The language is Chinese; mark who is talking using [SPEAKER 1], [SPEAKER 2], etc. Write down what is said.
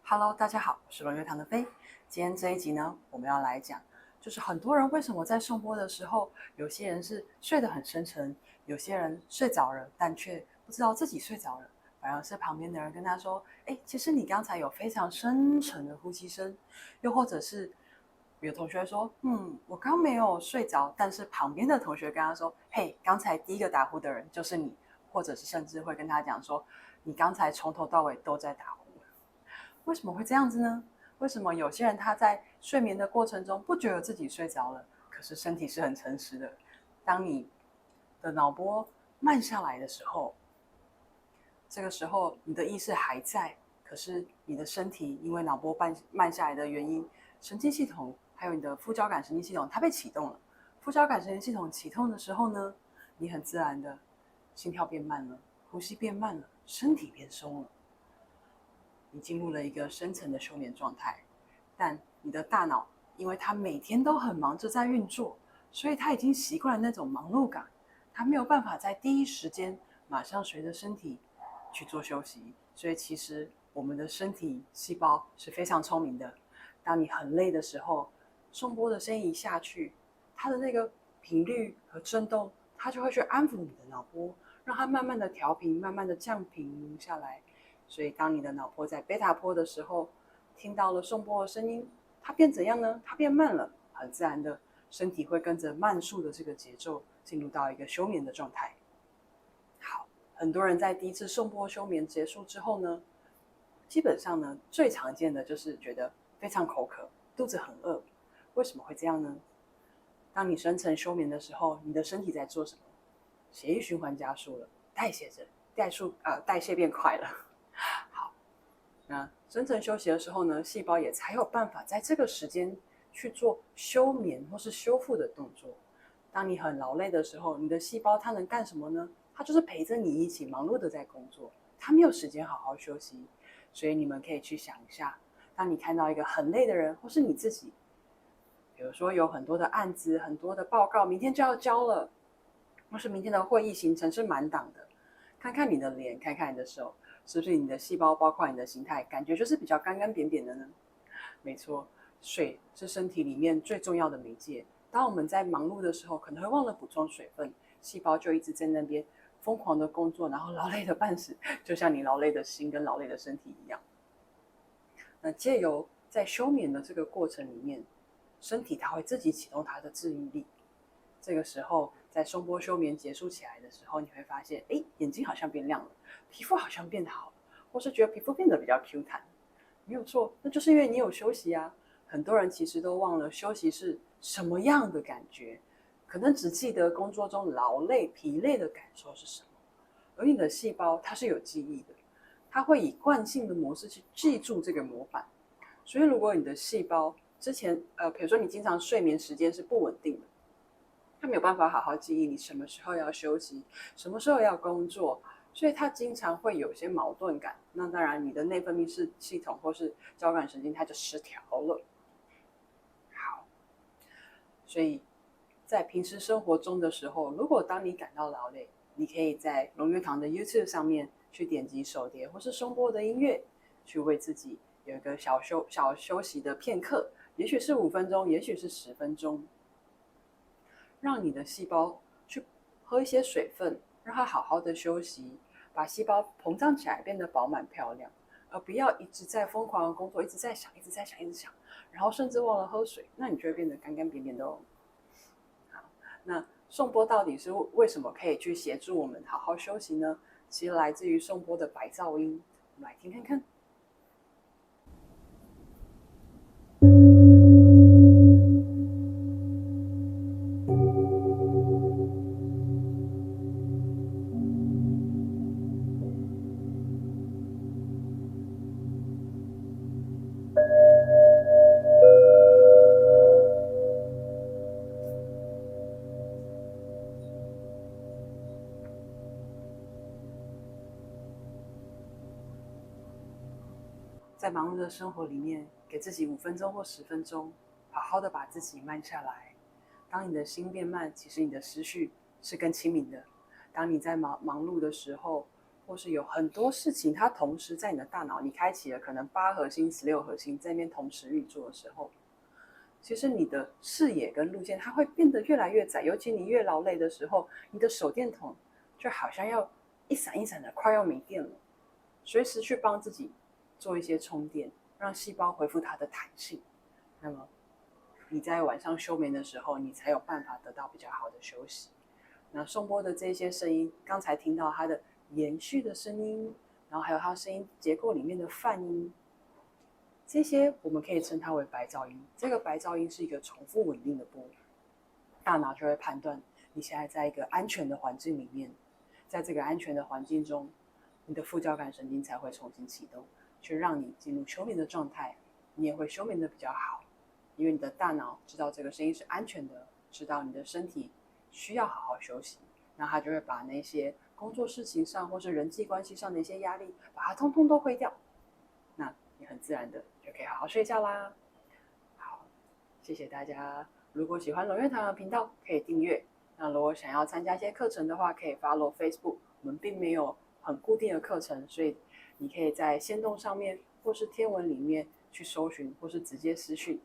[SPEAKER 1] Hello，大家好，我是龙月堂的飞。今天这一集呢，我们要来讲，就是很多人为什么在颂钵的时候，有些人是睡得很深沉，有些人睡着了，但却不知道自己睡着了，反而是旁边的人跟他说：“哎，其实你刚才有非常深沉的呼吸声。”又或者是有同学说：我刚没有睡着，但是旁边的同学跟他说：嘿，刚才第一个打呼的人就是你。”或者是甚至会跟他讲说：“你刚才从头到尾都在打呼。”为什么会这样子呢？为什么有些人他在睡眠的过程中不觉得自己睡着了，可是身体是很诚实的？当你的脑波慢下来的时候，这个时候你的意识还在，可是你的身体因为脑波慢下来的原因，神经系统还有你的副交感神经系统它被启动了。副交感神经系统启动的时候呢，你很自然的心跳变慢了，呼吸变慢了，身体变松了。你进入了一个深层的休眠状态，但你的大脑因为它每天都很忙着在运作，所以它已经习惯了那种忙碌感，它没有办法在第一时间马上随着身体去做休息。所以其实我们的身体细胞是非常聪明的，当你很累的时候，颂钵的声音一下去，它的那个频率和震动，它就会去安抚你的脑波，让它慢慢的调频，慢慢的降频下来。所以当你的脑波在贝塔波的时候，听到了颂钵的声音，它变怎样呢？它变慢了，很自然的，身体会跟着慢速的这个节奏进入到一个休眠的状态。好，很多人在第一次颂钵休眠结束之后呢，基本上呢，最常见的就是觉得非常口渴，肚子很饿。为什么会这样呢？当你深层休眠的时候，你的身体在做什么？血液循环加速了，代谢变快了。好，那深层休息的时候呢，细胞也才有办法在这个时间去做休眠或是修复的动作。当你很劳累的时候，你的细胞它能干什么呢？它就是陪着你一起忙碌的在工作，它没有时间好好休息。所以你们可以去想一下，当你看到一个很累的人，或是你自己，比如说有很多的案子、很多的报告，明天就要交了，或是明天的会议行程是满档的，看看你的脸，看看你的手，是不是你的细胞，包括你的形态，感觉就是比较干干扁扁的呢？没错，水是身体里面最重要的媒介。当我们在忙碌的时候，可能会忘了补充水分，细胞就一直在那边疯狂的工作，然后劳累的半死，就像你劳累的心跟劳累的身体一样。那借由在休眠的这个过程里面，身体它会自己启动它的治愈力。这个时候，在颂钵休眠结束起来的时候，你会发现，眼睛好像变亮了，皮肤好像变好了，或是觉得皮肤变得比较 Q 弹。没有错，那就是因为你有休息啊。很多人其实都忘了休息是什么样的感觉，可能只记得工作中劳累、疲累的感受是什么。而你的细胞它是有记忆的，它会以惯性的模式去记住这个模板。所以如果你的细胞之前比如说你经常睡眠时间是不稳定的，它没有办法好好记忆你什么时候要休息，什么时候要工作，所以它经常会有些矛盾感。那当然，你的内分泌系统或是交感神经它就失调了。好，所以在平时生活中的时候，如果当你感到劳累，你可以在龙月堂的 YouTube 上面去点击手碟或是颂钵的音乐，去为自己有一个小休息的片刻，也许是5分钟，也许是10分钟。让你的细胞去喝一些水分，让它好好的休息，把细胞膨胀起来，变得饱满漂亮，而不要一直在疯狂的工作，一直在想，一直在想，一直想，然后甚至忘了喝水，那你就会变得干干扁扁的哦。好，那颂钵到底是为什么可以去协助我们好好休息呢？其实来自于颂钵的白噪音，我们来听看看。在忙碌的生活里面，给自己5分钟或10分钟，好好的把自己慢下来。当你的心变慢，其实你的思绪是更清明的。当你在忙碌的时候，或是有很多事情它同时在你的大脑，你开启了可能8核心、16核心在那边同时运作的时候，其实你的视野跟路线它会变得越来越窄，尤其你越劳累的时候，你的手电筒就好像要一闪一闪的，快要没电了，随时去帮自己做一些充电，让细胞恢复它的弹性。那么你在晚上休眠的时候，你才有办法得到比较好的休息。那颂钵的这些声音，刚才听到它的延续的声音，然后还有它声音结构里面的泛音，这些我们可以称它为白噪音。这个白噪音是一个重复稳定的波，大脑就会判断你现在在一个安全的环境里面，在这个安全的环境中，你的副交感神经才会重新启动，去让你进入休眠的状态，你也会休眠的比较好，因为你的大脑知道这个声音是安全的，知道你的身体需要好好休息，那他就会把那些工作事情上或是人际关系上的一些压力，把它通通都挥掉，那你很自然的就可以好好睡觉啦。好，谢谢大家。如果喜欢龙月堂的频道，可以订阅。那如果想要参加一些课程的话，可以 follow Facebook。我们并没有很固定的课程，所以你可以在限动上面或是天文里面去搜寻，或是直接私讯，